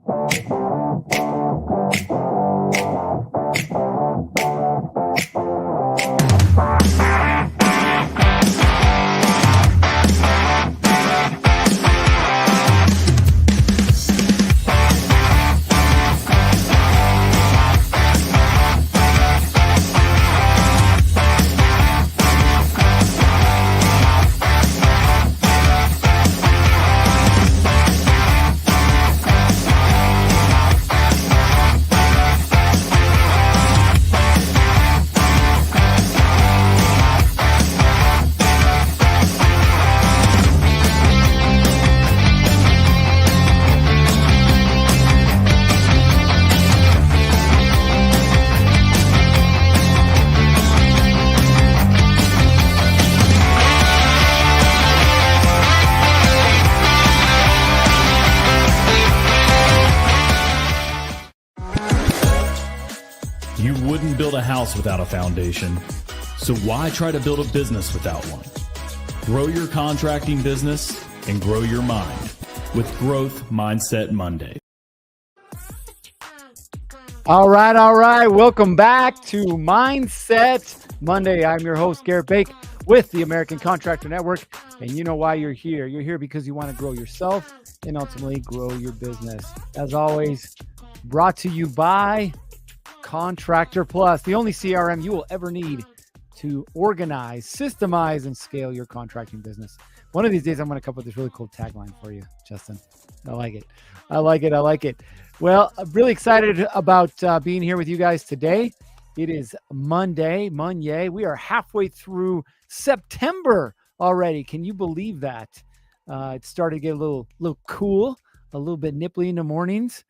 You wouldn't build a house without a foundation, so why try to build a business without one? Grow your contracting business and grow your mind with Growth Mindset Monday. All right. Welcome back to Mindset Monday. I'm your host, Garrett Bake, with the American Contractor Network. And you know why you're here. You're here because you want to grow yourself and ultimately grow your business. As always, brought to you by Contractor Plus, the only CRM you will ever need to organize, systemize, and scale your contracting business. One of these days, I'm going to come up with this really cool tagline for you, Justin. I like it. Well, I'm really excited about being here with you guys today. It is Monday. We are halfway through September already. Can you believe that? It started to get a little cool, a little bit nipply in the mornings,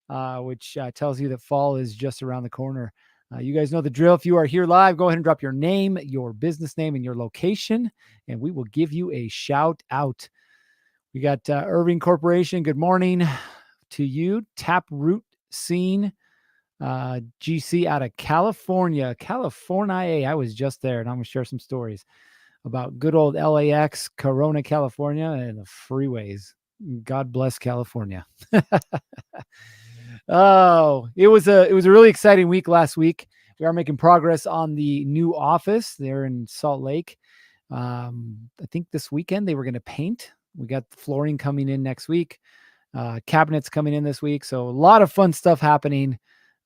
which tells you that fall is just around the corner. You guys know the drill. If you are here live, go ahead and drop your name, your business name, and your location, and we will give you a shout out. We got Irving Corporation. Good morning to you. Taproot Scene, GC out of California. I was just there, and I'm going to share some stories about good old LAX, Corona, California, and the freeways. God bless California. Oh, it was a really exciting week last week. We are making progress on the new office there in Salt Lake. I think this weekend they were going to paint. We got the flooring coming in next week. Cabinets coming in this week. So a lot of fun stuff happening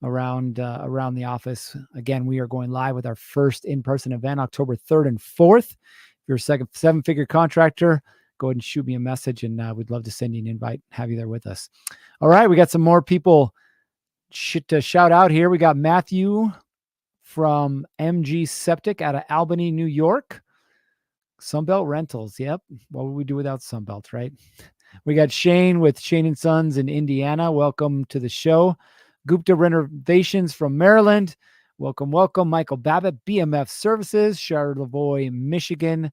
around the office. Again, we are going live with our first in-person event, October 3rd and 4th. If you're a seven-figure contractor, go ahead and shoot me a message, and we'd love to send you an invite, have you there with us. All right, we got some more people to shout out here. We got Matthew from MG Septic out of Albany, New York. Sunbelt Rentals. Yep. What would we do without Sunbelt, right? We got Shane with Shane & Sons in Indiana. Welcome to the show. Gupta Renovations from Maryland. Welcome. Michael Babbitt, BMF Services, Charlevoix, Michigan.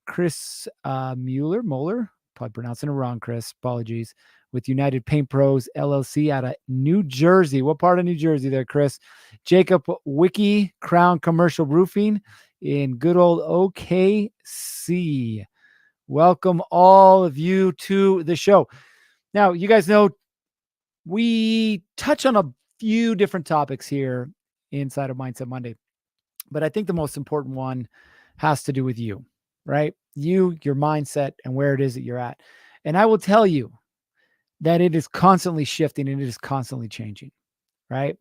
Chris Moeller, probably pronouncing it wrong, Chris. Apologies. With United Paint Pros LLC out of New Jersey. What part of New Jersey there, Chris? Jacob Wiki, Crown Commercial Roofing in good old OKC. Welcome all of you to the show. Now, you guys know we touch on a few different topics here inside of Mindset Monday, but I think the most important one has to do with you, right? You, your mindset, and where it is that you're at. And I will tell you that it is constantly shifting and it is constantly changing, right?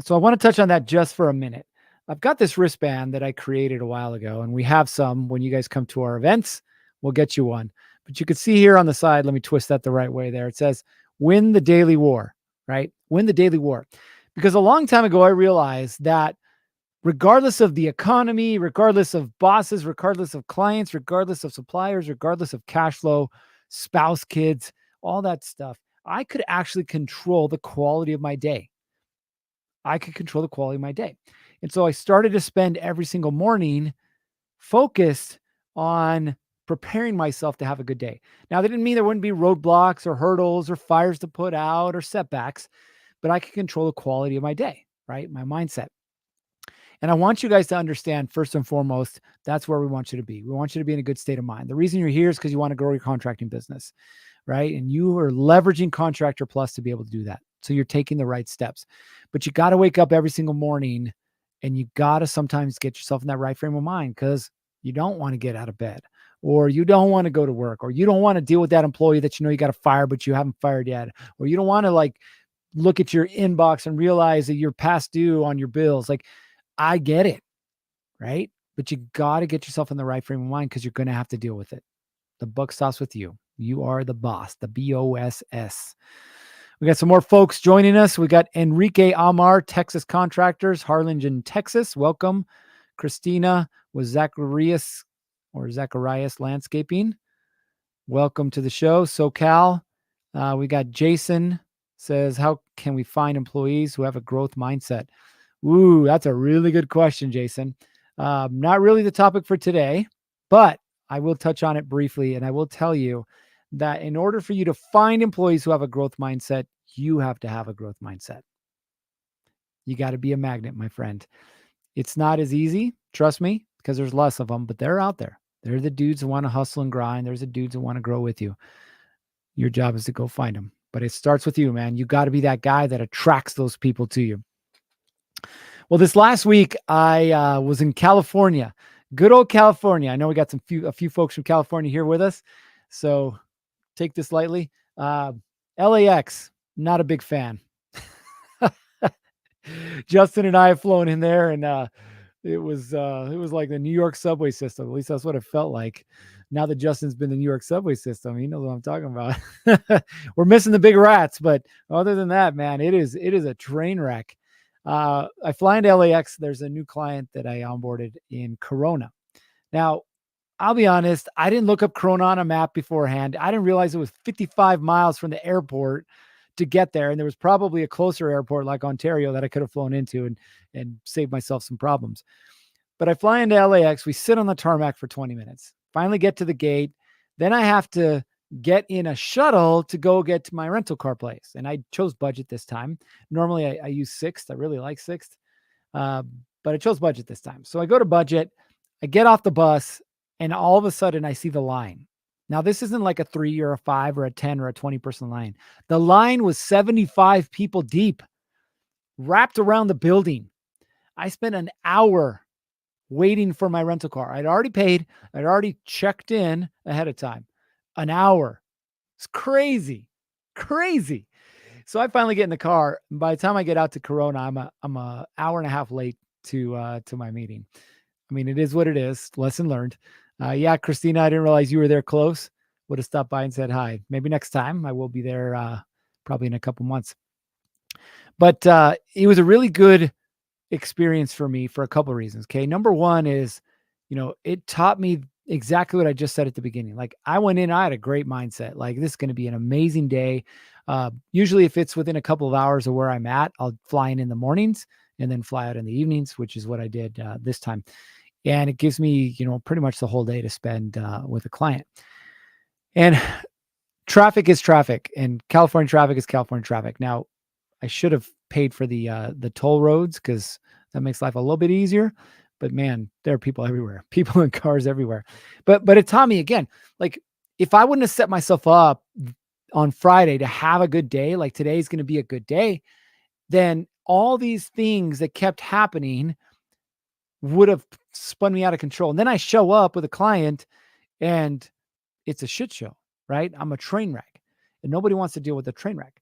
So I want to touch on that just for a minute. I've got this wristband that I created a while ago, and we have some when you guys come to our events. We'll get you one. But you can see here on the side, let me twist that the right way there. It says, win the daily war, right? Win the daily war. Because a long time ago, I realized that regardless of the economy, regardless of bosses, regardless of clients, regardless of suppliers, regardless of cash flow, spouse, kids, all that stuff, I could actually control the quality of my day. And so I started to spend every single morning focused on preparing myself to have a good day. Now, that didn't mean there wouldn't be roadblocks or hurdles or fires to put out or setbacks, but I could control the quality of my day, right? My mindset. And I want you guys to understand, first and foremost, that's where we want you to be. We want you to be in a good state of mind. The reason you're here is because you want to grow your contracting business, right? And you are leveraging Contractor Plus to be able to do that. So you're taking the right steps. But you got to wake up every single morning and you got to sometimes get yourself in that right frame of mind because you don't want to get out of bed or you don't want to go to work or you don't want to deal with that employee that you know you got to fire, but you haven't fired yet. Or you don't want to like look at your inbox and realize that you're past due on your bills. Like, I get it, right? But you got to get yourself in the right frame of mind because you're going to have to deal with it. The buck stops with you. You are the boss, the BOSS. We got some more folks joining us. We got Enrique Amar, Texas Contractors, Harlingen, Texas. Welcome. Christina with Zacharias Landscaping. Welcome to the show. SoCal. We got Jason says, how can we find employees who have a growth mindset? Ooh, that's a really good question, Jason. Not really the topic for today, but I will touch on it briefly. And I will tell you that in order for you to find employees who have a growth mindset, you have to have a growth mindset. You got to be a magnet, my friend. It's not as easy, trust me, because there's less of them, but they're out there. They're the dudes who want to hustle and grind. There's the dudes who want to grow with you. Your job is to go find them. But it starts with you, man. You got to be that guy that attracts those people to you. Well, this last week, I was in California. Good old California. I know we got a few folks from California here with us, so take this lightly. LAX, not a big fan. Justin and I have flown in there, and it was like the New York subway system. At least that's what it felt like. Now that Justin's been the New York subway system, he knows what I'm talking about. We're missing the big rats, but other than that, man, it is a train wreck. I fly into LAX. There's a new client that I onboarded in Corona. Now, I'll be honest, I didn't look up Corona on a map beforehand. I didn't realize it was 55 miles from the airport to get there. And there was probably a closer airport like Ontario that I could have flown into and saved myself some problems. But I fly into LAX. We sit on the tarmac for 20 minutes, finally get to the gate. Then I have to get in a shuttle to go get to my rental car place. And I chose budget this time. Normally I use Sixt. I really like Sixt. But I chose budget this time. So I go to budget, I get off the bus, and all of a sudden I see the line. Now, this isn't like a 3 or a 5 or a 10 or a 20 person line. The line was 75 people deep, wrapped around the building. I spent an hour waiting for my rental car. I'd already paid. I'd already checked in ahead of time. An hour. It's crazy. Crazy. So I finally get in the car. And by the time I get out to Corona, I'm a hour and a half late to my meeting. I mean, it is what it is. Lesson learned. Yeah, Christina, I didn't realize you were there close. Would have stopped by and said hi. Maybe next time. I will be there probably in a couple months. But it was a really good experience for me for a couple of reasons. Okay. Number one is, it taught me exactly what I just said at the beginning. Like, I went in, I had a great mindset. Like, this is going to be an amazing day. Usually if it's within a couple of hours of where I'm at, I'll fly in the mornings and then fly out in the evenings, which is what I did this time. And it gives me, pretty much the whole day to spend with a client. And traffic is traffic, and California traffic is California traffic. Now, I should have paid for the toll roads because that makes life a little bit easier. But man, there are people everywhere, people in cars everywhere. But it taught me again, like, if I wouldn't have set myself up on Friday to have a good day, like today's going to be a good day, then all these things that kept happening would have spun me out of control. And then I show up with a client and it's a shit show, right? I'm a train wreck and nobody wants to deal with a train wreck.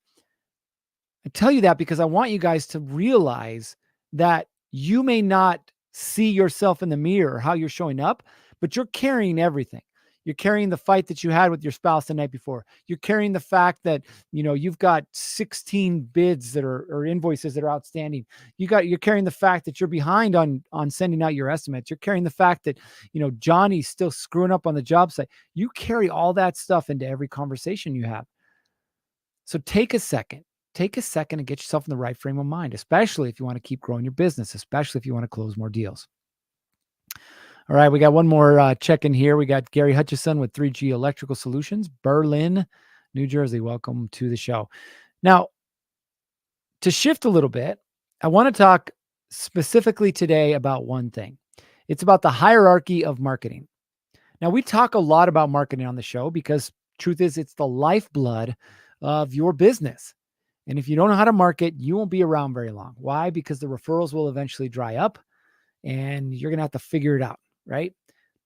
I tell you that because I want you guys to realize that you may not see yourself in the mirror, how you're showing up, but you're carrying everything. You're carrying the fight that you had with your spouse the night before. You're carrying the fact that, you've got 16 bids that are, or invoices that are outstanding. You're carrying the fact that you're behind on sending out your estimates. You're carrying the fact that, Johnny's still screwing up on the job site. You carry all that stuff into every conversation you have. So take a second and get yourself in the right frame of mind, especially if you want to keep growing your business, especially if you want to close more deals. All right, we got one more check-in here. We got Gary Hutchison with 3G Electrical Solutions, Berlin, New Jersey. Welcome to the show. Now, to shift a little bit, I want to talk specifically today about one thing. It's about the hierarchy of marketing. Now, we talk a lot about marketing on the show because Truth is, it's the lifeblood of your business. And if you don't know how to market, you won't be around very long. Why? Because the referrals will eventually dry up and you're going to have to figure it out, right?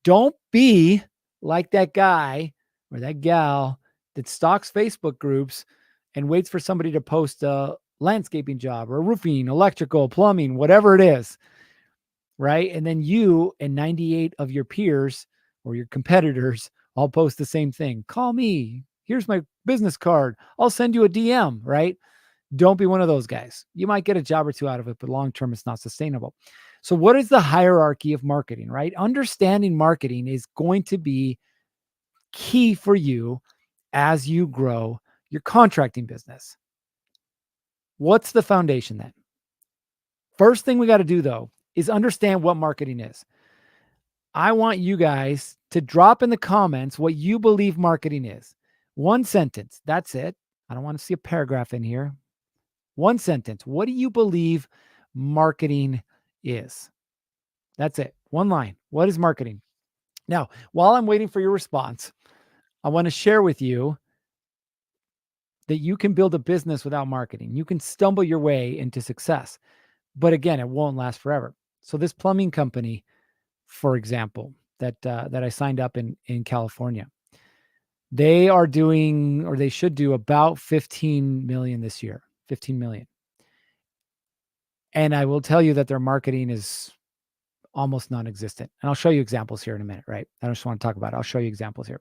Don't be like that guy or that gal that stalks Facebook groups and waits for somebody to post a landscaping job or roofing, electrical, plumbing, whatever it is, right? And then you and 98 of your peers or your competitors all post the same thing. Call me. Here's my business card. I'll send you a DM, right? Don't be one of those guys. You might get a job or two out of it, but long term, it's not sustainable. So, what is the hierarchy of marketing, right? Understanding marketing is going to be key for you as you grow your contracting business. What's the foundation then? First thing we got to do, though, is understand what marketing is. I want you guys to drop in the comments what you believe marketing is. One sentence. That's it. I don't want to see a paragraph in here. One sentence. What do you believe marketing is? That's it. One line. What is marketing? Now, while I'm waiting for your response, I want to share with you that you can build a business without marketing. You can stumble your way into success. But again, it won't last forever. So this plumbing company, for example, that I signed up in California, they are doing, or they should do, about 15 million this year. 15 million. And I will tell you that their marketing is almost non-existent. And I'll show you examples here in a minute, right? I just want to talk about it. I'll show you examples here.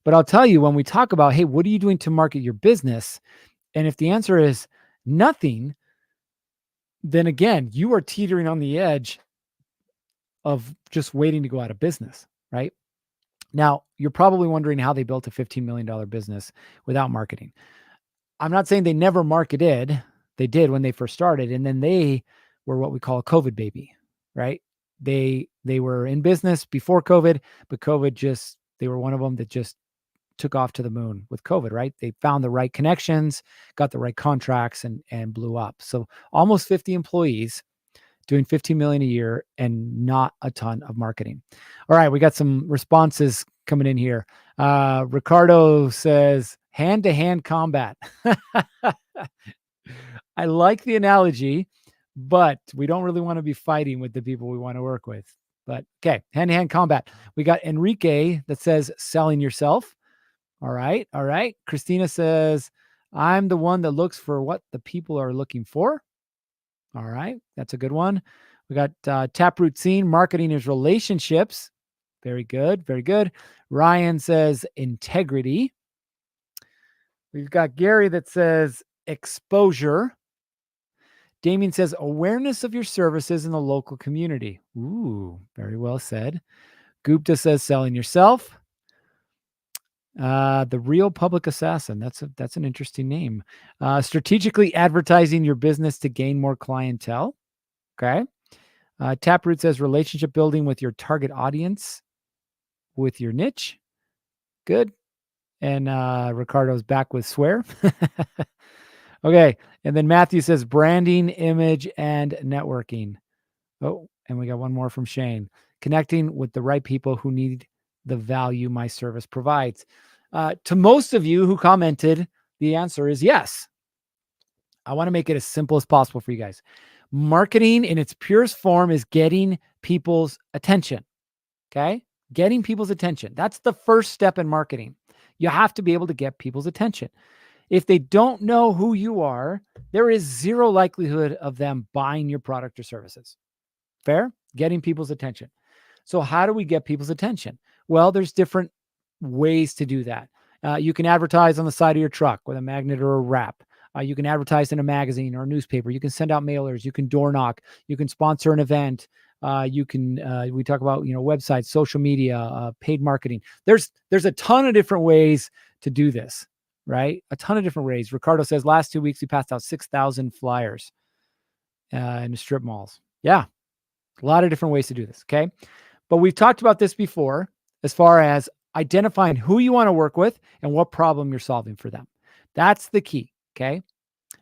But I'll tell you, when we talk about, hey, what are you doing to market your business? And if the answer is nothing, then again, you are teetering on the edge of just waiting to go out of business, right? Now, you're probably wondering how they built a $15 million business without marketing. I'm not saying they never marketed. They did when they first started. And then they were what we call a COVID baby, right? They were in business before COVID, but COVID they were one of them that just took off to the moon with COVID, right? They found the right connections, got the right contracts, and blew up. So almost 50 employees doing 15 million a year and not a ton of marketing. All right, we got some responses coming in here. Ricardo says hand-to-hand combat. I like the analogy, but we don't really want to be fighting with the people we want to work with. But okay, hand-to-hand combat. We got Enrique that says selling yourself. All right. All right. Christina says, I'm the one that looks for what the people are looking for. All right. That's a good one. We got Taproot Scene. Marketing is relationships. Very good. Very good. Ryan says integrity. We've got Gary that says exposure. Damien says awareness of your services in the local community. Ooh, very well said. Gupta says selling yourself. The Real Public Assassin. That's an interesting name. Strategically advertising your business to gain more clientele. Okay. Taproot says relationship building with your target audience, with your niche. Good. And Ricardo's back with swear. Okay. And then Matthew says branding, image, and networking. Oh, and we got one more from Shane. Connecting with the right people who need the value my service provides. To most of you who commented, the answer is yes. I want to make it as simple as possible for you guys. Marketing in its purest form is getting people's attention. Okay? Getting people's attention. That's the first step in marketing. You have to be able to get people's attention. If they don't know who you are, there is zero likelihood of them buying your product or services. Fair? Getting people's attention. So how do we get people's attention? Well, there's different ways to do that. You can advertise on the side of your truck with a magnet or a wrap. You can advertise in a magazine or a newspaper. You can send out mailers. You can door knock. You can sponsor an event. We talk about, websites, social media, paid marketing. There's a ton of different ways to do this, right? A ton of different ways. Ricardo says last 2 weeks, we passed out 6,000 flyers in the strip malls. Yeah. A lot of different ways to do this. Okay. But we've talked about this before as far as identifying who you want to work with and what problem you're solving for them. That's the key. Okay.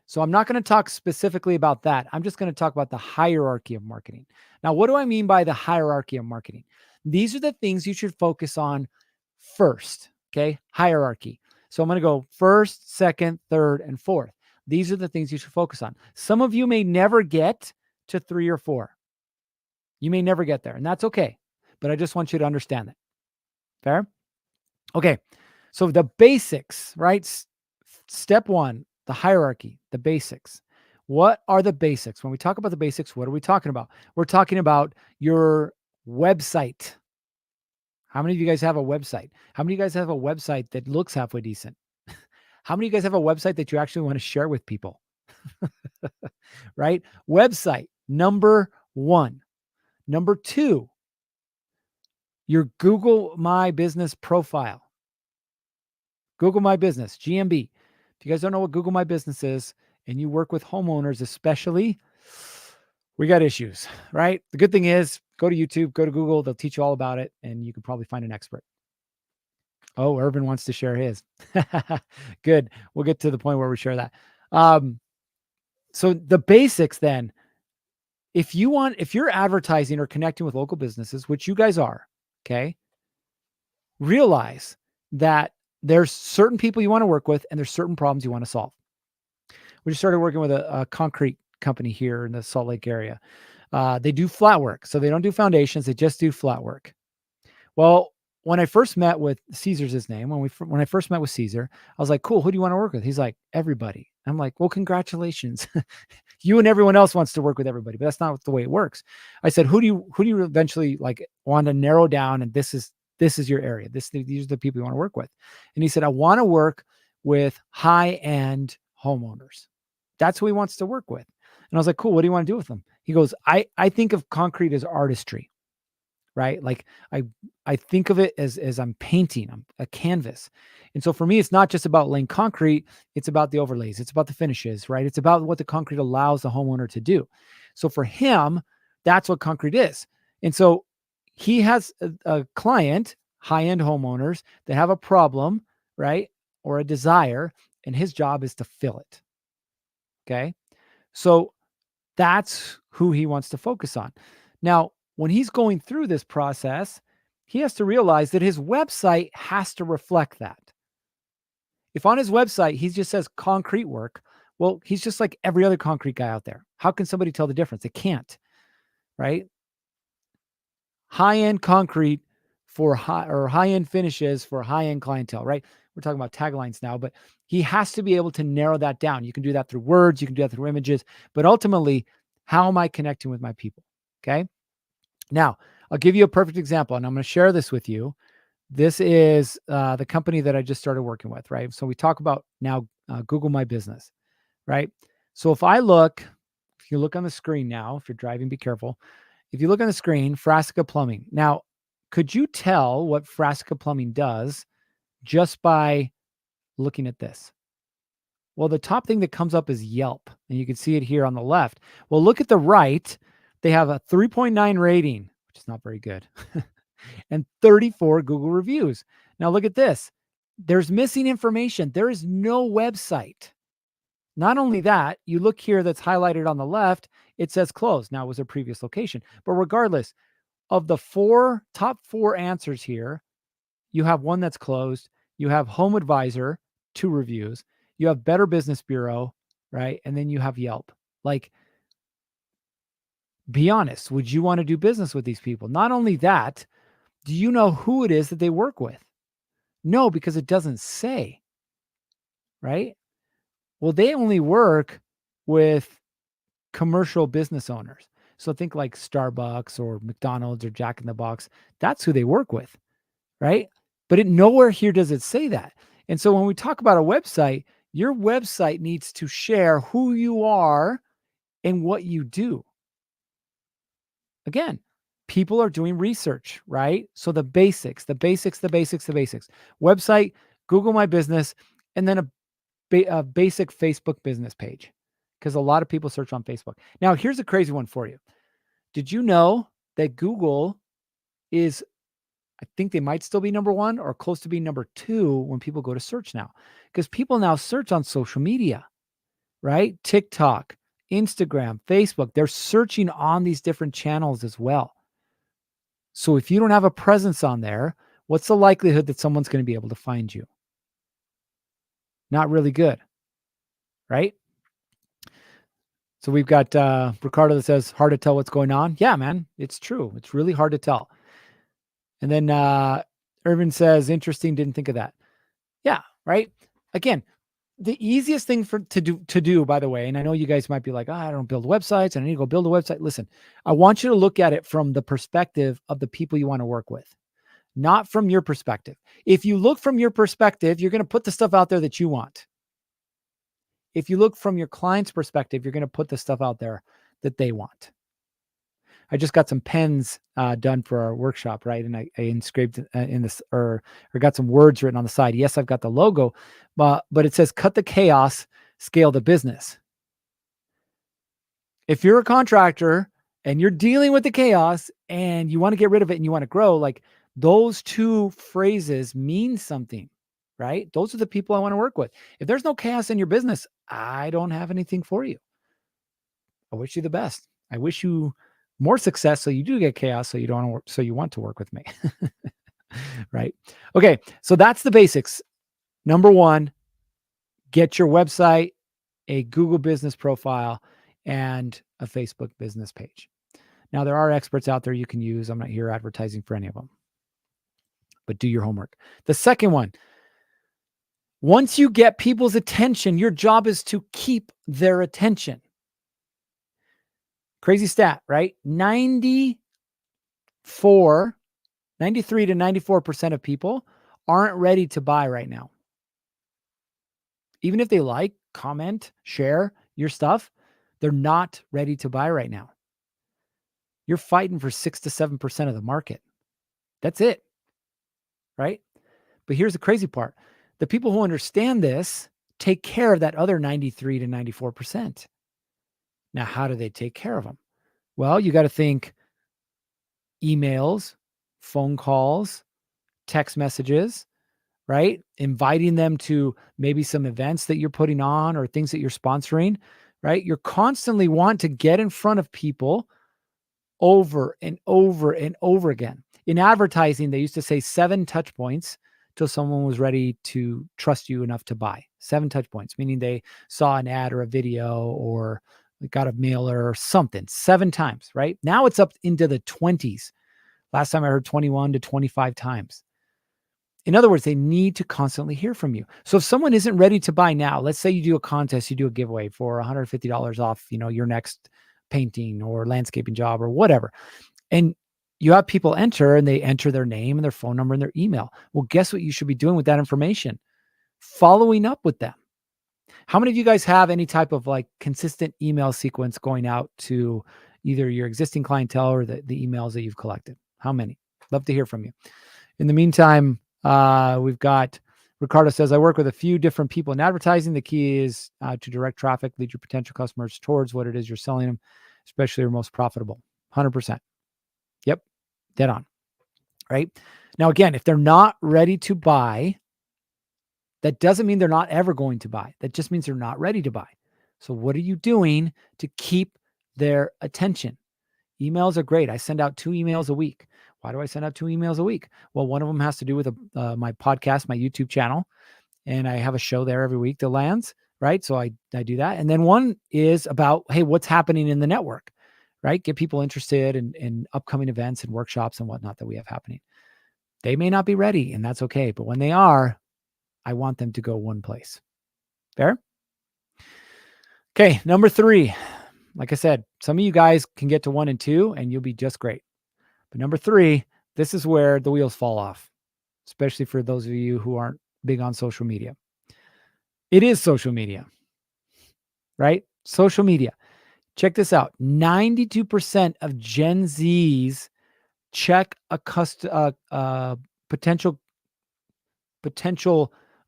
So I'm not going to talk specifically about that. I'm just going to talk about the hierarchy of marketing. Now, what do I mean by the hierarchy of marketing? These are the things you should focus on first. Okay. Hierarchy. So I'm going to go first, second, third, and fourth. These are the things you should focus on. Some of you may never get to 3 or 4. You may never get there, and that's okay. But I just want you to understand that. Fair? Okay. So the basics, right? Step 1, the hierarchy, the basics. What are the basics? When we talk about the basics, what are we talking about? We're talking about your website. How many of you guys have a website? How many of you guys have a website that looks halfway decent? How many of you guys have a website that you actually want to share with people? Right? Website, number 1. Number 2, your Google My Business profile. Google My Business, GMB. If you guys don't know what Google My Business is and you work with homeowners especially, we got issues, right? The good thing is go to YouTube, go to Google. They'll teach you all about it, and you can probably find an expert. Oh, Irvin wants to share his. Good. We'll get to the point where we share that. So the basics then, if you're advertising or connecting with local businesses, which you guys are, okay, realize that there's certain people you want to work with and there's certain problems you want to solve. We just started working with a concrete company here in the Salt Lake area. They do flat work. So they don't do foundations. They just do flat work. Well, when I first met with Caesar's his name, when I first met with Caesar, I was like, cool, who do you want to work with? He's like, everybody. I'm like, well, congratulations. You and everyone else wants to work with everybody, but that's not the way it works. I said, who do you eventually like want to narrow down? And this is your area. These are the people you want to work with. And he said, I want to work with high-end homeowners. That's who he wants to work with. And I was like, cool, what do you want to do with them? He goes, I think of concrete as artistry, right? Like I think of it as I'm painting, I'm a canvas. And so for me, it's not just about laying concrete. It's about the overlays. It's about the finishes, right? It's about what the concrete allows the homeowner to do. So for him, that's what concrete is. And so he has a client, high-end homeowners that have a problem, right? Or a desire, and his job is to fill it. Okay. So that's who he wants to focus on. Now, when he's going through this process, he has to realize that his website has to reflect that. If on his website, he just says concrete work, well, he's just like every other concrete guy out there. How can somebody tell the difference? They can't, right? High-end concrete for high-end finishes for high-end clientele, right? We're talking about taglines now, but he has to be able to narrow that down. You can do that through words, you can do that through images, but ultimately, how am I connecting with my people? Okay. Now, I'll give you a perfect example, and I'm going to share this with you. This is the company that I just started working with, right? So we talk about now Google My Business, right? So if you look on the screen now, if you're driving, be careful. If you look on the screen, Frasca Plumbing. Now, could you tell what Frasca Plumbing does just by looking at this? Well, the top thing that comes up is Yelp, and you can see it here on the left. Well, look at the right. They have a 3.9 rating, which is not very good, and 34 Google reviews. Now, look at this. There's missing information. There is no website. Not only that, you look here that's highlighted on the left, it says closed. Now, it was a previous location. But regardless of the top four answers here, you have one that's closed. You have Home Advisor, 2 reviews. You have Better Business Bureau, right? And then you have Yelp. Like, be honest. Would you want to do business with these people? Not only that, do you know who it is that they work with? No, because it doesn't say, right? Well, they only work with commercial business owners. So think like Starbucks or McDonald's or Jack in the Box. That's who they work with, right? But nowhere here does it say that. And so when we talk about a website, your website needs to share who you are and what you do. Again, people are doing research, right? So the basics. Website, Google My Business, and then a basic Facebook business page, because a lot of people search on Facebook. Now, here's a crazy one for you. Did you know that Google is, I think they might still be number 1 or close to being number 2 when people go to search now? Because people now search on social media, right? TikTok, Instagram, Facebook, they're searching on these different channels as well. So if you don't have a presence on there, what's the likelihood that someone's going to be able to find you? Not really good, right? So we've got Ricardo that says, hard to tell what's going on. Yeah, man, it's true. It's really hard to tell. And then Irvin says, interesting, didn't think of that. Yeah, right? Again, the easiest thing to do, by the way, and I know you guys might be like, I don't build websites and I need to go build a website. Listen, I want you to look at it from the perspective of the people you want to work with, not from your perspective. If you look from your perspective, you're going to put the stuff out there that you want. If you look from your client's perspective, you're going to put the stuff out there that they want. I just got some pens done for our workshop, right? And I engraved in this, or got some words written on the side. Yes, I've got the logo, but it says, cut the chaos, scale the business. If you're a contractor and you're dealing with the chaos and you want to get rid of it and you want to grow, like those two phrases mean something, right? Those are the people I want to work with. If there's no chaos in your business, I don't have anything for you. I wish you the best. I wish you more success so you do get chaos, so you don't work, so you want to work with me. Right? Okay, so that's the basics. Number one, get your website, a Google business profile, and a Facebook business page. Now, there are experts out there you can use. I'm not here advertising for any of them, but do your homework. The second one, once you get people's attention, your job is to keep their attention. Crazy stat, right? 93 to 94% of people aren't ready to buy right now. Even if they like, comment, share your stuff, they're not ready to buy right now. You're fighting for 6 to 7% of the market. That's it, right? But here's the crazy part. The people who understand this take care of that other 93 to 94%. Now, how do they take care of them? Well, you got to think emails, phone calls, text messages, right? Inviting them to maybe some events that you're putting on or things that you're sponsoring, right? You're constantly want to get in front of people over and over and over again. In advertising, they used to say 7 touch points till someone was ready to trust you enough to buy. 7 touch points, meaning they saw an ad or a video or got a mailer or something 7 times, right? Now it's up into the 20s. Last time I heard 21 to 25 times. In other words, they need to constantly hear from you. So if someone isn't ready to buy now, let's say you do a contest, you do a giveaway for $150 off, your next painting or landscaping job or whatever. And you have people enter and they enter their name and their phone number and their email. Well, guess what you should be doing with that information? Following up with them. How many of you guys have any type of like consistent email sequence going out to either your existing clientele or the emails that you've collected? How many? Love to hear from you. In the meantime, we've got Ricardo says, I work with a few different people in advertising. The key is to direct traffic, lead your potential customers towards what it is you're selling them, especially your most profitable. 100%. Yep. Dead on. Right. Now, again, if they're not ready to buy, that doesn't mean they're not ever going to buy. That just means they're not ready to buy. So what are you doing to keep their attention? Emails are great. I send out 2 emails a week. Why do I send out 2 emails a week? Well, one of them has to do with my podcast, my YouTube channel, and I have a show there every week that lands, right? So I do that. And then one is about, hey, what's happening in the network, right? Get people interested in upcoming events and workshops and whatnot that we have happening. They may not be ready, and that's okay. But when they are, I want them to go one place. Fair? Okay, number 3. Like I said, some of you guys can get to 1 and 2 and you'll be just great. But number 3, this is where the wheels fall off, especially for those of you who aren't big on social media. It is social media, right? Social media. Check this out. 92% of Gen Zs check a potential,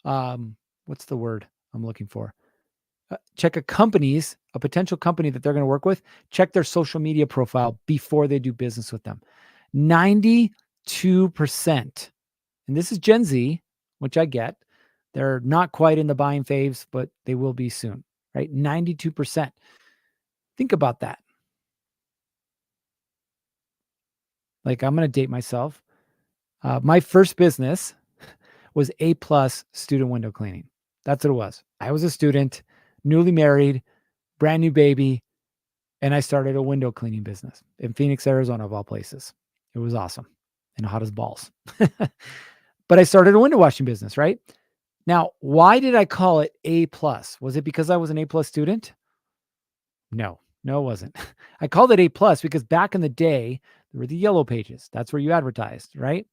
what's the word I'm looking for? Check a potential company that they're going to work with, check their social media profile before they do business with them. 92%. And this is Gen Z, which I get. They're not quite in the buying phase, but they will be soon, right? 92%. Think about that. Like, I'm going to date myself. My first business was A+ student window cleaning. That's what it was. I was a student, newly married, brand new baby, and I started a window cleaning business in Phoenix, Arizona, of all places. It was awesome and hot as balls. But I started a window washing business, right? Now, why did I call it A+? Was it because I was an A+ student? No, it wasn't. I called it A+ because back in the day, there were the yellow pages. That's where you advertised, right?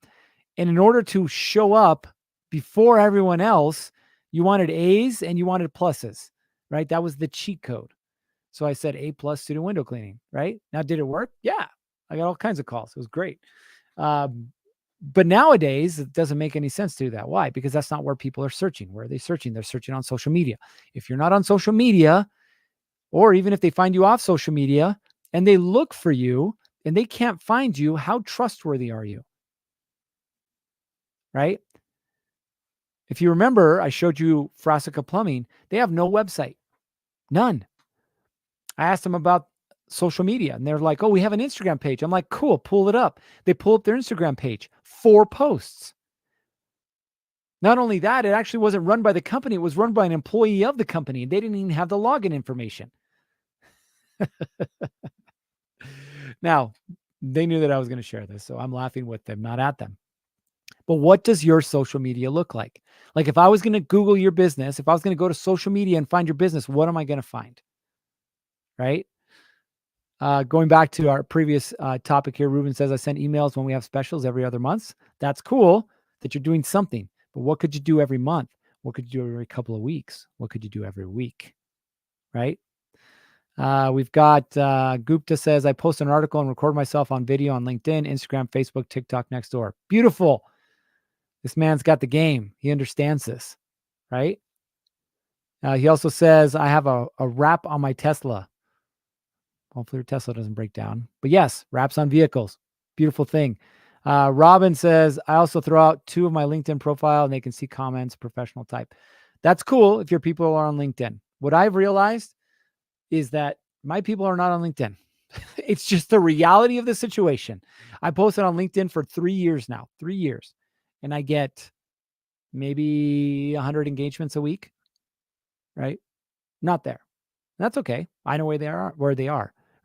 And in order to show up before everyone else, you wanted A's and you wanted pluses, right? That was the cheat code. So I said A+ student window cleaning, right? Now, did it work? Yeah. I got all kinds of calls. It was great. But nowadays, it doesn't make any sense to do that. Why? Because that's not where people are searching. Where are they searching? They're searching on social media. If you're not on social media, or even if they find you off social media and they look for you and they can't find you, how trustworthy are you? Right? If you remember, I showed you Frasica Plumbing. They have no website. None. I asked them about social media and they're like, oh, we have an Instagram page. I'm like, cool, pull it up. They pull up their Instagram page, 4 posts. Not only that, it actually wasn't run by the company. It was run by an employee of the company. They didn't even have the login information. Now, they knew that I was going to share this, so I'm laughing with them, not at them. But what does your social media look like? Like if I was going to Google your business, if I was going to go to social media and find your business, what am I going to find? Right? Going back to our previous topic here, Ruben says, I send emails when we have specials every other month. That's cool that you're doing something. But what could you do every month? What could you do every couple of weeks? What could you do every week? Right? We've got Gupta says, I post an article and record myself on video on LinkedIn, Instagram, Facebook, TikTok, Nextdoor. Beautiful. This man's got the game. He understands this, right? He also says, I have a wrap on my Tesla. Hopefully your Tesla doesn't break down. But yes, wraps on vehicles. Beautiful thing. Robin says, I also throw out 2 of my LinkedIn profile and they can see comments, professional type. That's cool if your people are on LinkedIn. What I've realized is that my people are not on LinkedIn. It's just the reality of the situation. I posted on LinkedIn for 3 years now, 3 years, and I get maybe 100 engagements a week, right? Not there. That's okay. I know where they are,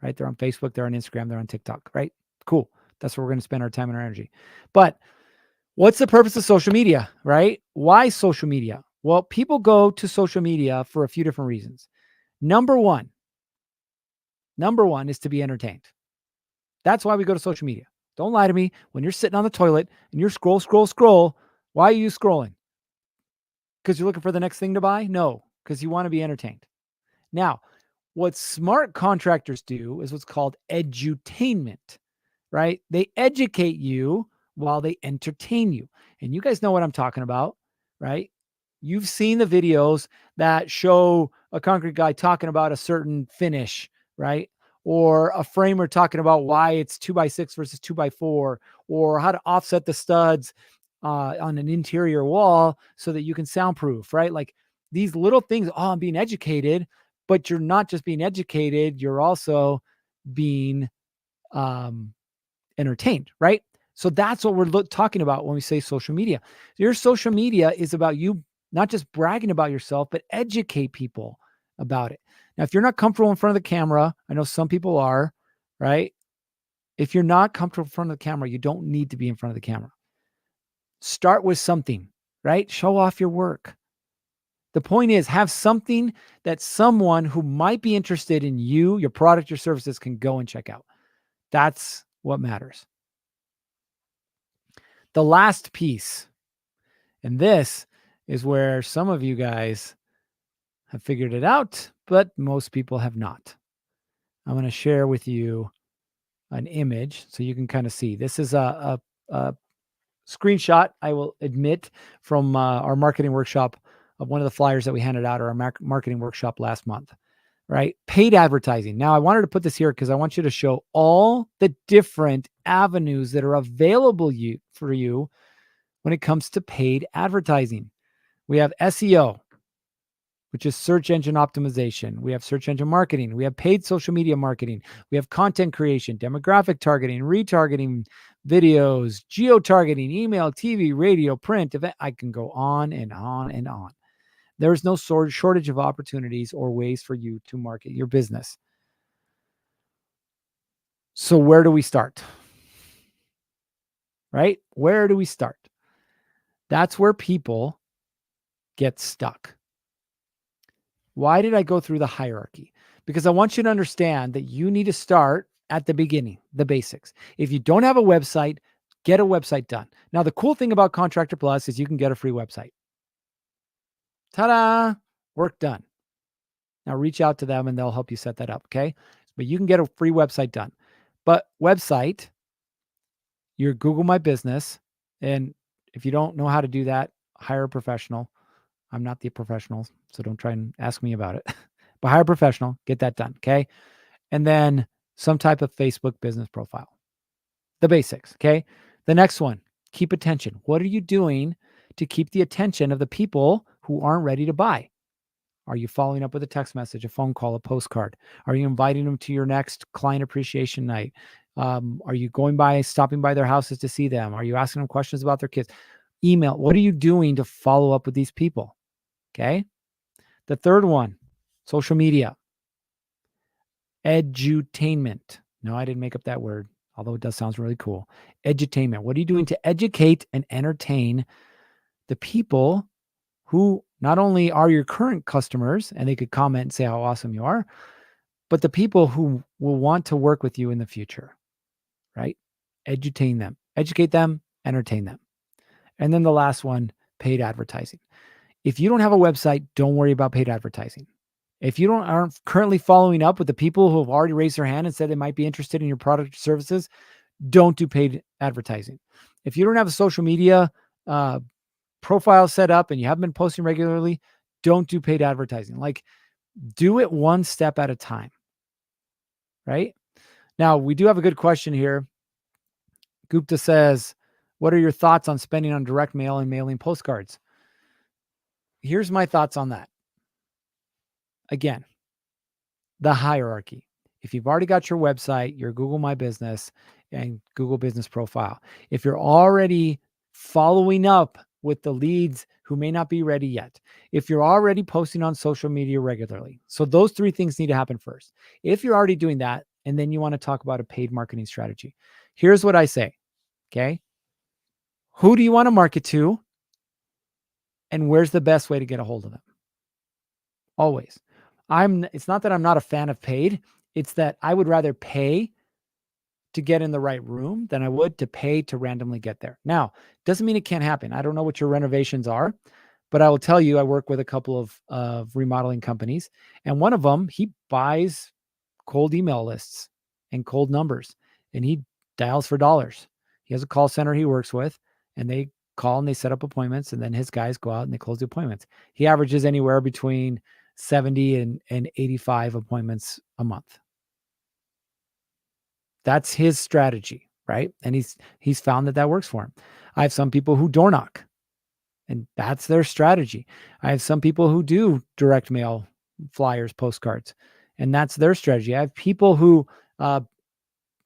right? They're on Facebook, they're on Instagram, they're on TikTok, right? Cool. That's where we're going to spend our time and our energy. But what's the purpose of social media, right? Why social media? Well, people go to social media for a few different reasons. Number one is to be entertained. That's why we go to social media. Don't lie to me. When you're sitting on the toilet and you're scroll, why are you scrolling? Because you're looking for the next thing to buy? No, because you want to be entertained. Now, what smart contractors do is what's called edutainment, right? They educate you while they entertain you. And you guys know what I'm talking about, right? You've seen the videos that show a concrete guy talking about a certain finish, right? Or a framer talking about why it's 2x6 versus 2x4, or how to offset the studs on an interior wall so that you can soundproof, right? Like these little things. Oh, I'm being educated, but you're not just being educated, you're also being entertained, right? So that's what we're talking about when we say social media. Your social media is about you not just bragging about yourself, but educate people about it. Now, if you're not comfortable in front of the camera, I know some people are, right? If you're not comfortable in front of the camera, you don't need to be in front of the camera. Start with something, right? Show off your work. The point is, have something that someone who might be interested in you, your product, your services can go and check out. That's what matters. The last piece, and this is where some of you guys have figured it out, but most people have not. I'm going to share with you an image so you can kind of see. This is a screenshot, I will admit, from our marketing workshop of one of the flyers that we handed out, or our marketing workshop last month, right? Paid advertising. Now, I wanted to put this here because I want you to show all the different avenues that are available for you when it comes to paid advertising. We have SEO, which is search engine optimization. We have search engine marketing. We have paid social media marketing. We have content creation, demographic targeting, retargeting, videos, geo-targeting, email, TV, radio, print, event. I can go on and on and on. There is no shortage of opportunities or ways for you to market your business. So where do we start? Right? Where do we start? That's where people get stuck. Why did I go through the hierarchy? Because I want you to understand that you need to start at the beginning, the basics. If you don't have a website, get a website done. Now, the cool thing about Contractor Plus is you can get a free website. Ta-da! Work done. Now reach out to them and they'll help you set that up, okay? But you can get a free website done. But website, your Google My Business, and if you don't know how to do that, hire a professional. I'm not the professional, so don't try and ask me about it. But hire a professional, get that done, okay? And then some type of Facebook business profile. The basics, okay? The next one, keep attention. What are you doing to keep the attention of the people who aren't ready to buy? Are you following up with a text message, a phone call, a postcard? Are you inviting them to your next client appreciation night? Are you stopping by their houses to see them? Are you asking them questions about their kids? Email. What are you doing to follow up with these people? Okay. The third one, social media. Edutainment. No, I didn't make up that word, although it does sound really cool. Edutainment. What are you doing to educate and entertain the people who not only are your current customers and they could comment and say how awesome you are, but the people who will want to work with you in the future, right? Educate them, entertain them. And then the last one, paid advertising. If you don't have a website, don't worry about paid advertising. If you aren't currently following up with the people who have already raised their hand and said they might be interested in your product or services, don't do paid advertising. If you don't have a social media profile set up and you haven't been posting regularly, don't do paid advertising. Like, do it one step at a time, right? Now, we do have a good question here. Gupta says, what are your thoughts on spending on direct mail and mailing postcards? Here's my thoughts on that. Again, the hierarchy. If you've already got your website, your Google My Business and Google Business Profile, if you're already following up with the leads who may not be ready yet, if you're already posting on social media regularly, so those three things need to happen first. If you're already doing that, and then you want to talk about a paid marketing strategy, here's what I say, okay? Who do you want to market to? And where's the best way to get a hold of them? Always. It's not that I'm not a fan of paid. It's that I would rather pay to get in the right room than I would to pay to randomly get there. Now, doesn't mean it can't happen. I don't know what your renovations are, but I will tell you, I work with a couple of remodeling companies, and one of them, he buys cold email lists and cold numbers, and he dials for dollars. He has a call center he works with, and they call and they set up appointments, and then his guys go out and they close the appointments. He averages anywhere between 70 and 85 appointments a month. That's his strategy, right? And he's found that works for him. I have some people who door knock, and that's their strategy. I have some people who do direct mail flyers, postcards, and that's their strategy. I have people who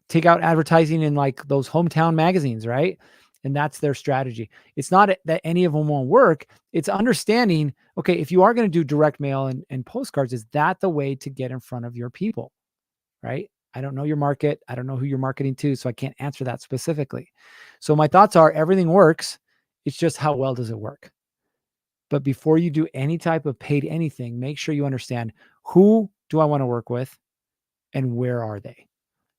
take out advertising in like those hometown magazines, right? And that's their strategy. It's not that any of them won't work. It's understanding, okay, if you are going to do direct mail and postcards, is that the way to get in front of your people, right? I don't know your market. I don't know who you're marketing to, so I can't answer that specifically. So my thoughts are everything works. It's just how well does it work? But before you do any type of paid anything, make sure you understand who do I want to work with and where are they?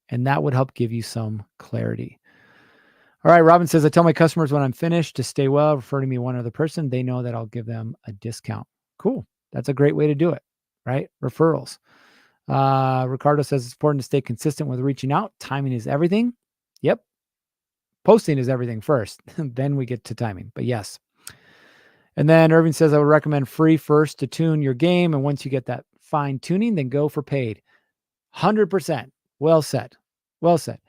And that would help give you some clarity. All right, Robin says, I tell my customers when I'm finished to stay well, refer to me one other person. They know that I'll give them a discount. Cool. That's a great way to do it, right? Referrals. Ricardo says it's important to stay consistent with reaching out. Timing is everything. Yep. Posting is everything first. Then we get to timing. But yes. And then Irving says, I would recommend free first to tune your game. And once you get that fine tuning, then go for paid. 100%. Well said. Well said.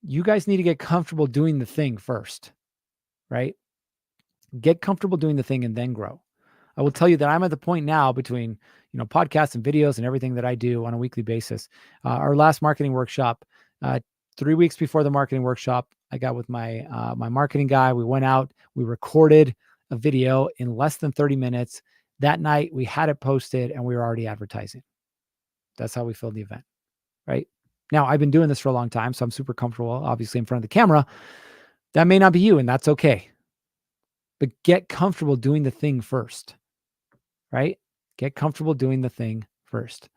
You guys need to get comfortable doing the thing first, right? Get comfortable doing the thing and then grow. I will tell you that I'm at the point now between, podcasts and videos and everything that I do on a weekly basis. Our last marketing workshop, 3 weeks before the marketing workshop, I got with my my marketing guy. We went out, we recorded a video in less than 30 minutes. That night we had it posted and we were already advertising. That's how we filled the event, right? Now, I've been doing this for a long time, so I'm super comfortable, obviously, in front of the camera. That may not be you, and that's okay. But get comfortable doing the thing first, right? Get comfortable doing the thing first.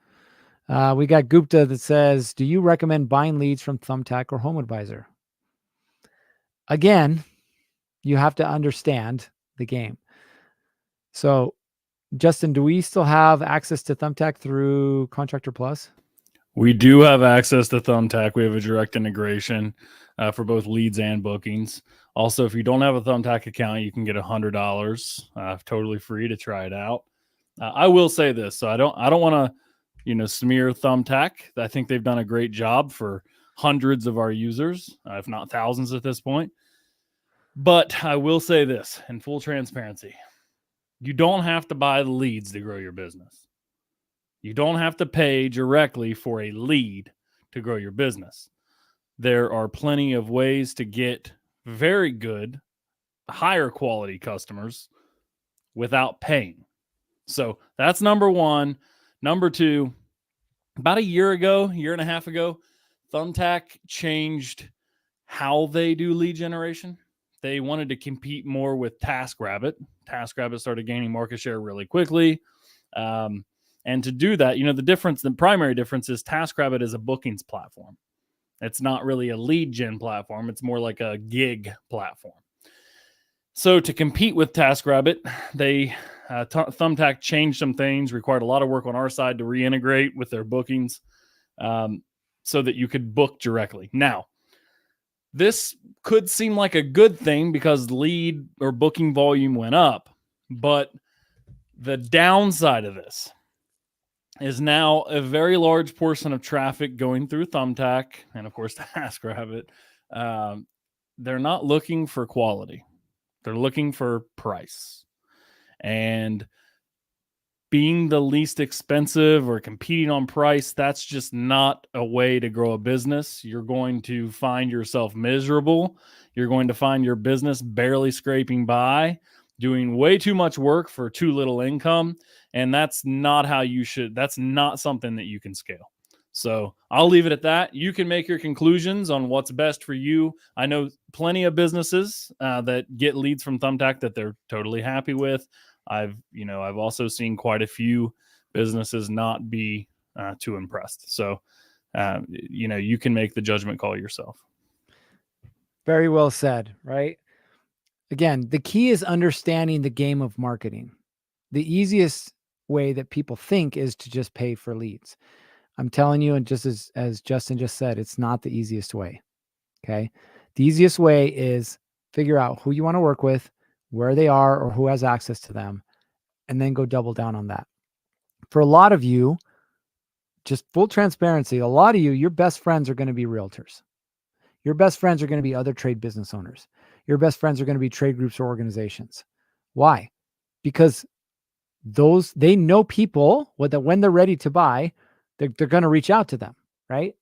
We got Gupta that says, do you recommend buying leads from Thumbtack or HomeAdvisor? Again, you have to understand the game. So, Justin, do we still have access to Thumbtack through Contractor Plus? We do have access to Thumbtack. We have a direct integration for both leads and bookings. Also, if you don't have a Thumbtack account, you can get $100 totally free to try it out. I will say this, so I don't want to, smear Thumbtack. I think they've done a great job for hundreds of our users, if not thousands at this point. But I will say this in full transparency. You don't have to buy the leads to grow your business. You don't have to pay directly for a lead to grow your business. There are plenty of ways to get very good, higher quality customers without paying. So that's number one. Number two, about a year and a half ago, Thumbtack changed how they do lead generation. They wanted to compete more with TaskRabbit. TaskRabbit started gaining market share really quickly. And to do that, the primary difference is TaskRabbit is a bookings platform. It's not really a lead gen platform. It's more like a gig platform. So to compete with TaskRabbit, Thumbtack changed some things, required a lot of work on our side to reintegrate with their bookings so that you could book directly. Now, this could seem like a good thing because lead or booking volume went up, but the downside of this is now a very large portion of traffic going through Thumbtack and, of course, TaskRabbit. They're not looking for quality. They're looking for price. And being the least expensive or competing on price, that's just not a way to grow a business. You're going to find yourself miserable. You're going to find your business barely scraping by, doing way too much work for too little income. And that's not that's not something that you can scale. So I'll leave it at that. You can make your conclusions on what's best for you. I know plenty of businesses that get leads from Thumbtack that they're totally happy with. I've also seen quite a few businesses not be too impressed. So, you can make the judgment call yourself. Very well said, right? Again, the key is understanding the game of marketing. The easiest way that people think is to just pay for leads. I'm telling you, and just as Justin just said, it's not the easiest way. Okay. The easiest way is figure out who you want to work with, where they are, or who has access to them, and then go double down on that. For a lot of you, just full transparency, a lot of you, your best friends are going to be realtors. Your best friends are going to be other trade business owners. Your best friends are going to be trade groups or organizations. Why? Because they know people when they're ready to buy, they're going to reach out to them, right?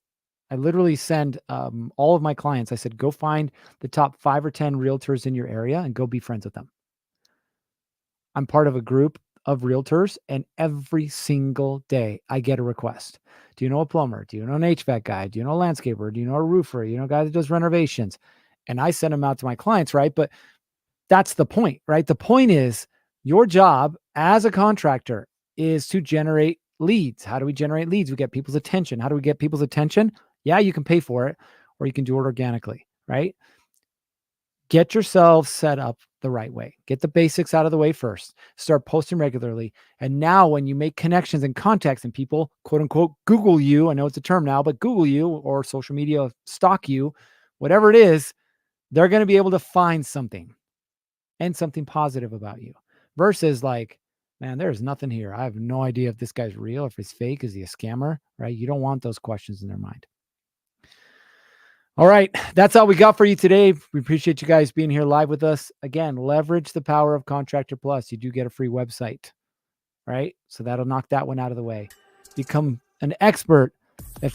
I literally send all of my clients, I said, go find the top 5 or 10 realtors in your area and go be friends with them. I'm part of a group of realtors, and every single day I get a request. Do you know a plumber? Do you know an HVAC guy? Do you know a landscaper? Do you know a roofer? You know a guy that does renovations? And I send them out to my clients, right? But that's the point, right? The point is your job as a contractor is to generate leads. How do we generate leads? We get people's attention. How do we get people's attention? Yeah, you can pay for it, or you can do it organically, right? Get yourself set up the right way. Get the basics out of the way first. Start posting regularly. And now when you make connections and contacts and people, quote unquote, Google you, I know it's a term now, but Google you or social media stalk you, whatever it is, they're going to be able to find something and something positive about you versus like, man, there's nothing here. I have no idea if this guy's real, if he's fake, is he a scammer, right? You don't want those questions in their mind. All right. That's all we got for you today. We appreciate you guys being here live with us. Again, leverage the power of Contractor Plus. You do get a free website, right? So that'll knock that one out of the way. Become an expert at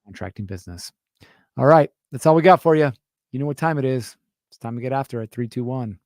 contracting business. All right. That's all we got for you. You know what time it is. It's time to get after it. 3, 2, 1.